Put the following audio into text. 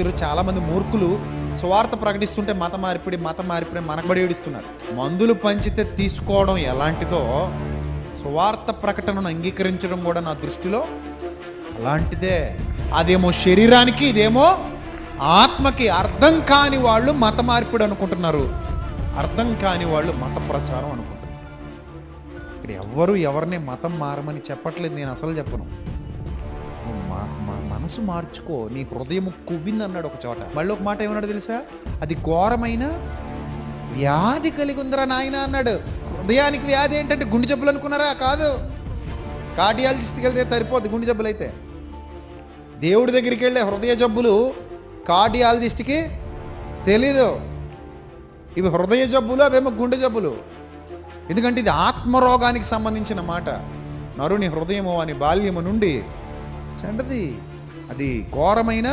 చాలామంది మూర్ఖులు సువార్త ప్రకటిస్తుంటే మత మార్పిడి మనకబడి ఏడుస్తున్నారు. మందులు పంచితే తీసుకోవడం ఎలాంటిదో సువార్త ప్రకటనను అంగీకరించడం కూడా నా దృష్టిలో అలాంటిదే. అదేమో శరీరానికి, ఇదేమో ఆత్మకి. అర్థం కాని వాళ్ళు మత మార్పిడి అనుకుంటున్నారు, అర్థం కాని వాళ్ళు మత ప్రచారం అనుకుంటున్నారు. ఇక్కడ ఎవ్వరు ఎవరిని మతం మారమని చెప్పట్లేదు, నేను అసలు చెప్పను. మనసు మార్చుకో, నీ హృదయం కువ్వింది అన్నాడు ఒక చోట. మళ్ళీ ఒక మాట ఏమన్నాడు తెలుసా? అది ఘోరమైన వ్యాధి కలిగి ఉందిరా నాయన అన్నాడు. హృదయానికి వ్యాధి ఏంటంటే గుండె జబ్బులు అనుకున్నారా? కాదు, కార్డియాలజిస్ట్కి వెళ్తే సరిపోద్ది గుండె జబ్బులు అయితే. దేవుడి దగ్గరికి వెళ్ళే హృదయ జబ్బులు కార్డియాలజిస్ట్కి తెలీదు. ఇవి హృదయ జబ్బులు, అవేమో గుండె జబ్బులు. ఎందుకంటే ఇది ఆత్మరోగానికి సంబంధించిన మాట. నరుని హృదయము అని బాల్యము నుండి చెడ్డది, అది ఘోరమైన